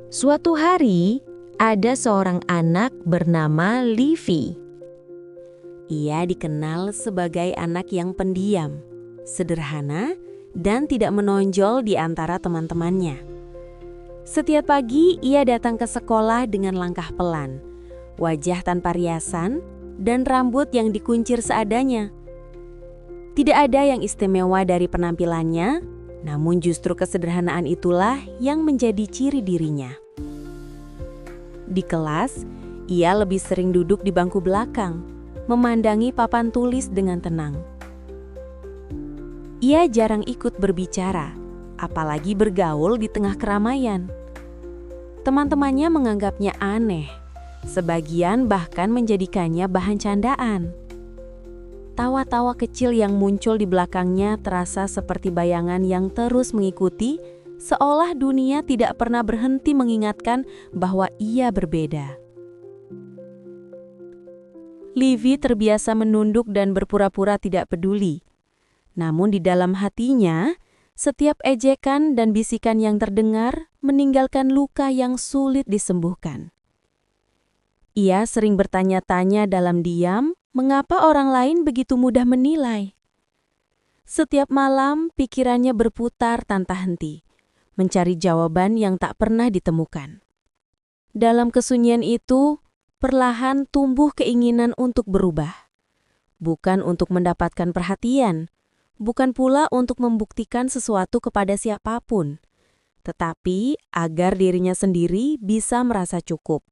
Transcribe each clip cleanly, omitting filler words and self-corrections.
Suatu hari, ada seorang anak bernama Livy. Ia dikenal sebagai anak yang pendiam, sederhana, dan tidak menonjol di antara teman-temannya. Setiap pagi, ia datang ke sekolah dengan langkah pelan, wajah tanpa riasan, dan rambut yang dikuncir seadanya. Tidak ada yang istimewa dari penampilannya, namun justru kesederhanaan itulah yang menjadi ciri dirinya. Di kelas, ia lebih sering duduk di bangku belakang, memandangi papan tulis dengan tenang. Ia jarang ikut berbicara, apalagi bergaul di tengah keramaian. Teman-temannya menganggapnya aneh, sebagian bahkan menjadikannya bahan candaan. Tawa-tawa kecil yang muncul di belakangnya terasa seperti bayangan yang terus mengikuti, seolah dunia tidak pernah berhenti mengingatkan bahwa ia berbeda. Livy terbiasa menunduk dan berpura-pura tidak peduli. Namun di dalam hatinya, setiap ejekan dan bisikan yang terdengar meninggalkan luka yang sulit disembuhkan. Ia sering bertanya-tanya dalam diam, mengapa orang lain begitu mudah menilai. Setiap malam, pikirannya berputar tanpa henti, mencari jawaban yang tak pernah ditemukan. Dalam kesunyian itu, perlahan tumbuh keinginan untuk berubah. Bukan untuk mendapatkan perhatian, bukan pula untuk membuktikan sesuatu kepada siapapun, tetapi agar dirinya sendiri bisa merasa cukup.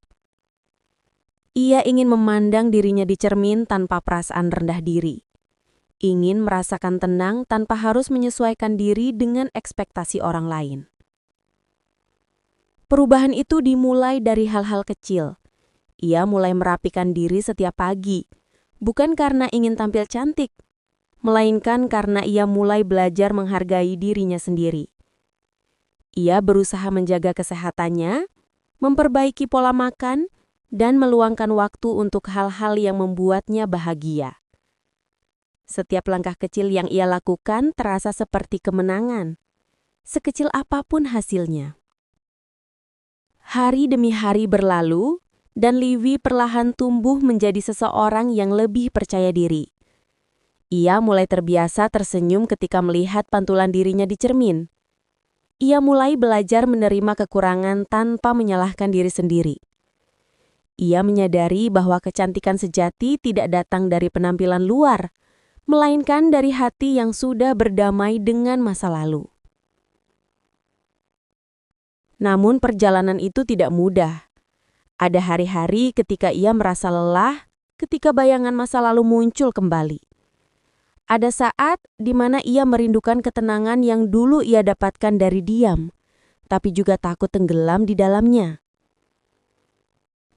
Ia ingin memandang dirinya di cermin tanpa perasaan rendah diri. Ingin merasakan tenang tanpa harus menyesuaikan diri dengan ekspektasi orang lain. Perubahan itu dimulai dari hal-hal kecil. Ia mulai merapikan diri setiap pagi, bukan karena ingin tampil cantik, melainkan karena ia mulai belajar menghargai dirinya sendiri. Ia berusaha menjaga kesehatannya, memperbaiki pola makan, dan meluangkan waktu untuk hal-hal yang membuatnya bahagia. Setiap langkah kecil yang ia lakukan terasa seperti kemenangan, sekecil apapun hasilnya. Hari demi hari berlalu, dan Livy perlahan tumbuh menjadi seseorang yang lebih percaya diri. Ia mulai terbiasa tersenyum ketika melihat pantulan dirinya di cermin. Ia mulai belajar menerima kekurangan tanpa menyalahkan diri sendiri. Ia menyadari bahwa kecantikan sejati tidak datang dari penampilan luar, melainkan dari hati yang sudah berdamai dengan masa lalu. Namun perjalanan itu tidak mudah. Ada hari-hari ketika ia merasa lelah, ketika bayangan masa lalu muncul kembali. Ada saat di mana ia merindukan ketenangan yang dulu ia dapatkan dari diam, tapi juga takut tenggelam di dalamnya.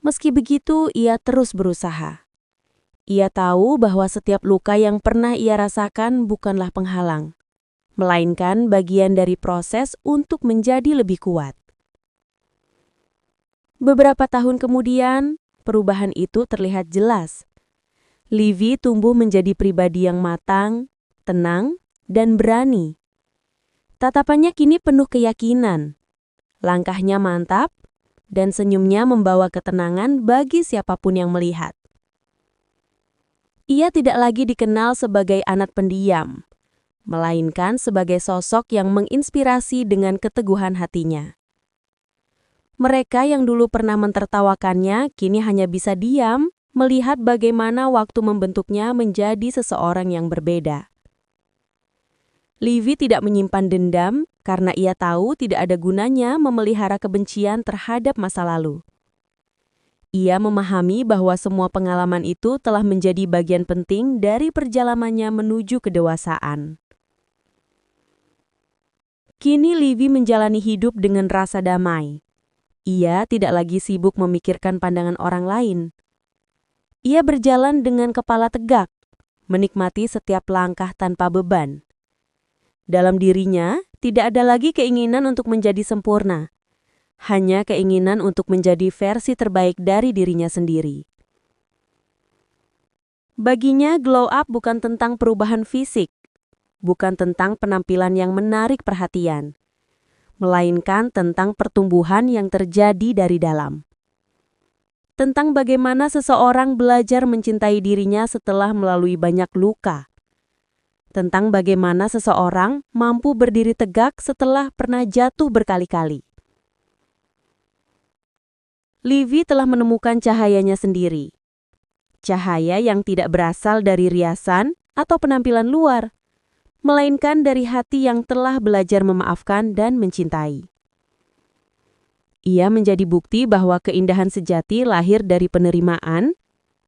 Meski begitu, ia terus berusaha. Ia tahu bahwa setiap luka yang pernah ia rasakan bukanlah penghalang, melainkan bagian dari proses untuk menjadi lebih kuat. Beberapa tahun kemudian, perubahan itu terlihat jelas. Livy tumbuh menjadi pribadi yang matang, tenang, dan berani. Tatapannya kini penuh keyakinan. Langkahnya mantap, dan senyumnya membawa ketenangan bagi siapapun yang melihat. Ia tidak lagi dikenal sebagai anak pendiam, melainkan sebagai sosok yang menginspirasi dengan keteguhan hatinya. Mereka yang dulu pernah mentertawakannya kini hanya bisa diam, melihat bagaimana waktu membentuknya menjadi seseorang yang berbeda. Livy tidak menyimpan dendam karena ia tahu tidak ada gunanya memelihara kebencian terhadap masa lalu. Ia memahami bahwa semua pengalaman itu telah menjadi bagian penting dari perjalanannya menuju kedewasaan. Kini Livy menjalani hidup dengan rasa damai. Ia tidak lagi sibuk memikirkan pandangan orang lain. Ia berjalan dengan kepala tegak, menikmati setiap langkah tanpa beban. Dalam dirinya, tidak ada lagi keinginan untuk menjadi sempurna. Hanya keinginan untuk menjadi versi terbaik dari dirinya sendiri. Baginya, glow up bukan tentang perubahan fisik, bukan tentang penampilan yang menarik perhatian. melainkan tentang pertumbuhan yang terjadi dari dalam. Tentang bagaimana seseorang belajar mencintai dirinya setelah melalui banyak luka. Tentang bagaimana seseorang mampu berdiri tegak setelah pernah jatuh berkali-kali. Livy telah menemukan cahayanya sendiri. Cahaya yang tidak berasal dari riasan atau penampilan luar, melainkan dari hati yang telah belajar memaafkan dan mencintai. Ia menjadi bukti bahwa keindahan sejati lahir dari penerimaan,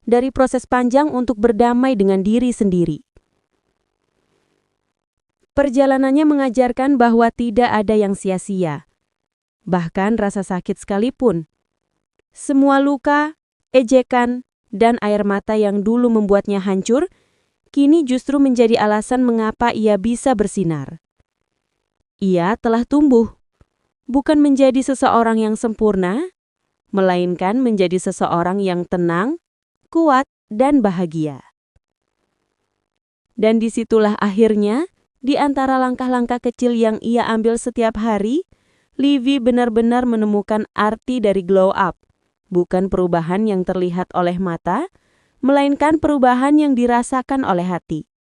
dari proses panjang untuk berdamai dengan diri sendiri. Perjalanannya mengajarkan bahwa tidak ada yang sia-sia, bahkan rasa sakit sekalipun. Semua luka, ejekan, dan air mata yang dulu membuatnya hancur, kini justru menjadi alasan mengapa ia bisa bersinar. Ia telah tumbuh, bukan menjadi seseorang yang sempurna, melainkan menjadi seseorang yang tenang, kuat, dan bahagia. Dan disitulah akhirnya, di antara langkah-langkah kecil yang ia ambil setiap hari, Livy benar-benar menemukan arti dari glow up. Bukan perubahan yang terlihat oleh mata, melainkan perubahan yang dirasakan oleh hati.